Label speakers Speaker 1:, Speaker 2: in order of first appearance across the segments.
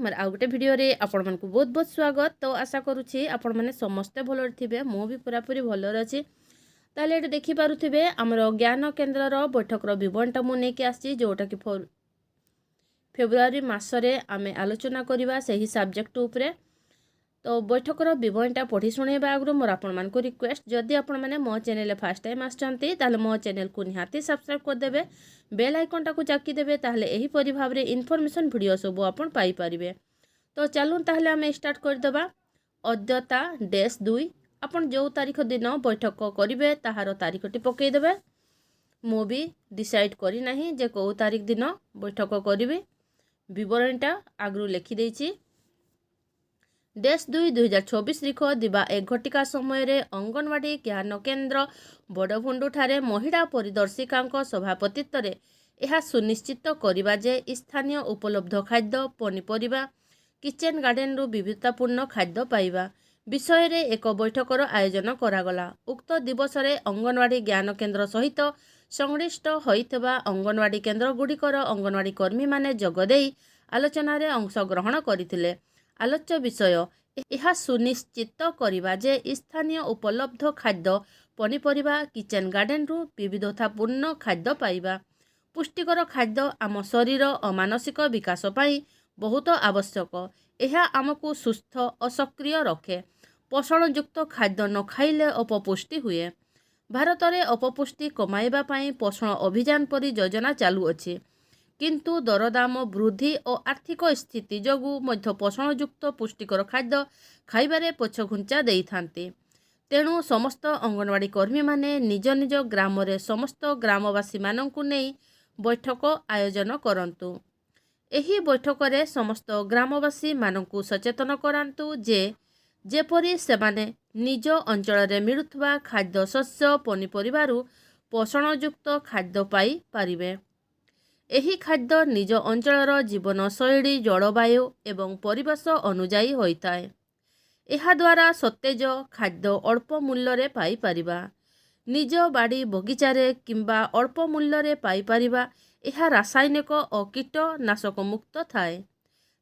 Speaker 1: मोर आउ गोटे भिडियो रे आपण मानकु बहुत बहुत स्वागत। तो आशा करूछि आपण माने समस्ते भलो थिबे, मो भी पूरा पूरी भलो अछि। ताले एटे देखि पारुथिबे हमर ज्ञान केन्द्र रो बैठक रो विवरणटा मु नेकी आछि, जोटा कि फेब्रुआरी मासरे आमे आलोचना करिबा सही सब्जेक्ट उपरे। तो बैठकर विवरणटा पढ़ी शुणेबा आगु मोर आपण मानकु रिक्वेस्ट, जदि आपण माने मो चैनल फर्स्ट टाइम आछंती ताले मो चैनल को निहाती सब्सक्राइब कर देबे, बेल आइकनटा को चाकी देबे, ताले एही परि भाबरे इन्फॉर्मेशन वीडियो सब आपण पाई परिबे। तो चलून ताले आमे स्टार्ट कर देबा। अद्यता -2 आपण जो तारीख दिन बैठक करिवे ताहार तारीखटी पकई देबे। मो भी डिसाइड करी नाही जे को तारीख दिन बैठक करिवे। विवरणटा आगु लिखि देछि। -2 2024 तारिख दिबा 1 घटिका समय रे अंगनवाड़ी ज्ञान केन्द्र बड़भुंडु ठारे महिला परिदर्शिका सभापतित्व रे यह सुनिश्चित करिबा जे स्थानीय उपलब्ध खाद्य पनीपरिबा किचेन गार्डन रु विविधतापूर्ण खाद्य पाइबा विषय रे एक बैठकर आयोजन करागला। उक्त दिवस रे अंगनवाड़ी ज्ञान केन्द्र सहित संश्लिष्ट होइतबा अंगनवाड़ी केन्द्र गुड़िकर अंगनवाड़ी कर्मी माने जगदेई आलोचना रे अंश ग्रहण करथिले। आलोच्य विषय यह सुनिश्चित करिबा जे स्थानीय उपलब्ध खाद्य पनीपरिबा किचेन गार्डन रु विविधतापूर्ण खाद्य पाइबा। पुष्टिकर खाद्य आम शरीर और मानसिक विकास पाई बहुत आवश्यक। यह आमको सुस्थ और सक्रिय रखे। पोषणयुक्त खाद्य न खाइले अपपुष्टि हुए। भारत में अपपुष्टि कमाइबा पाई पोषण अभियान परि योजना चालू अछि, किंतु दरदाम वृद्धि और आर्थिक स्थिति जोगु मध्य पोषणयुक्त पुष्टिकर खाद्य खाइबारे पछघुंचा देइथांती। तेणु समस्त अंगनवाड़ी कर्मी माने निज निज ग्राम रे समस्त ग्रामवासी मानंकु नेई बैठक आयोजन करंतु। एही बैठक रे समस्त ग्रामवासी मानंकु सचेतन करांतु जे जेपरि सेमाने निज अंचल रे मिलुथबा खाद्य शस्य पनीपरिबारु पोषणयुक्त खाद्य पाई पारिबे। एही खाद्य निज अंचलर जीवन शैली जलवायु एवं परिवेश अनुजाई होइताए। एहा द्वारा सतेज खाद्य अल्प मूल्य रे पाई परिबा। निज बाड़ी बगीचारे किंबा अल्प मूल्य रे पाई परिबा। एहा रासायनिक और कीटनाशक मुक्त थाए,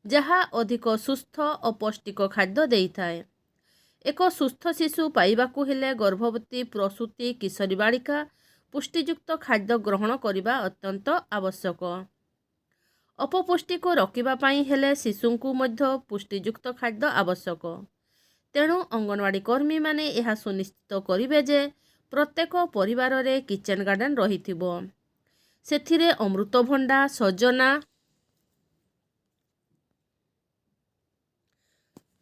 Speaker 1: जहा अधिक सुस्थ और पौष्टिक खाद्य देइथाए। एक सुस्थ शिशु पाइबाकु हेले गर्भवती प्रसूति किशोरी बालिका पुष्टियुक्त खाद्य ग्रहण करिबा अत्यंत आवश्यक। अपपुष्टि को रोकिबा पाई हेले शिशुंकु मध्य पुष्टियुक्त खाद्य आवश्यक। तेणु अंगनवाड़ी कर्मी माने यह सुनिश्चित करिवे जे प्रत्येक परिवार रे किचेन गार्डन रहिथिबो। सेथिरे अमृतभंडा, सजना,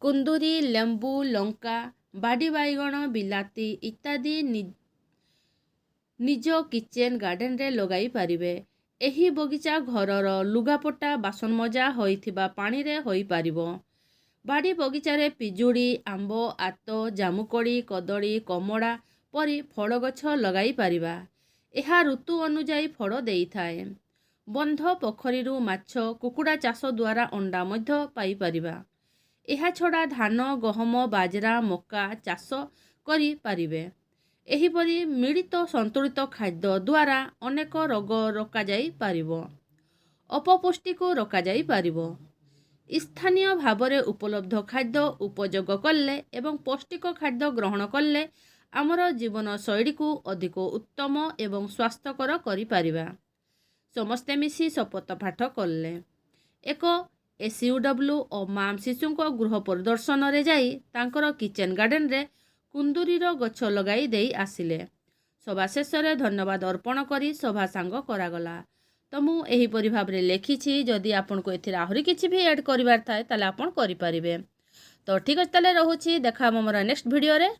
Speaker 1: कुंदुरी, लेंबू, लंका, बाड़ी बैगण, बिलाती इत्यादि निज किचेन गार्डन रे लगाई पारिबे। एही बगीचा घरर लुगापटा बासन मजा होइथिबा पानी रे होई पारिबो। बाड़ी बगीचा रे पिजुड़ी, आंबो, आतो, जामुकोड़ी, कदली, कमड़ा परी फल गछ लगाई पारिबा। एहा ऋतु अनुजाई फल देइथाए। बंध पोखरीरु माछ, कुकुड़ा चाष द्वारा अंडा मध्य पाई पारिबा। एहा छड़ा धान, गहम, बाजरा, मक्का चाष करी पारिबे। एहीपरि मिलित संतुलित खाद्य द्वारा अनेक रोग रोका जाई पारिबो। अपपुष्टि को रोका जाई पारिबो। स्थानीय भावरे उपलब्ध खाद्य उपयोग कले एवं पौष्टिक खाद्य ग्रहण कले आमर जीवन शैली को अधिक उत्तम एवं स्वास्थ्यकर करि पारिबा। समस्ते मिसी शपथ पाठ कले। एक SUW और माम शिशु को गृह परिदर्शन रे जाई तांकर किचेन गार्डन रे कुंदुरीर गछ लगाई देई आसिले। सभा शेष रे धन्यवाद अर्पण करी सभा सांग करागला। तो मु एही परि भाबरे लेखिछि। जदि आपन को एथिरा आहुरी किछि भी ऐड करिवार थाए ताले आपन करि पारिबे। तो ठीक अछि, ताले रहुछि। देखा हमर नेक्स्ट वीडियो रे।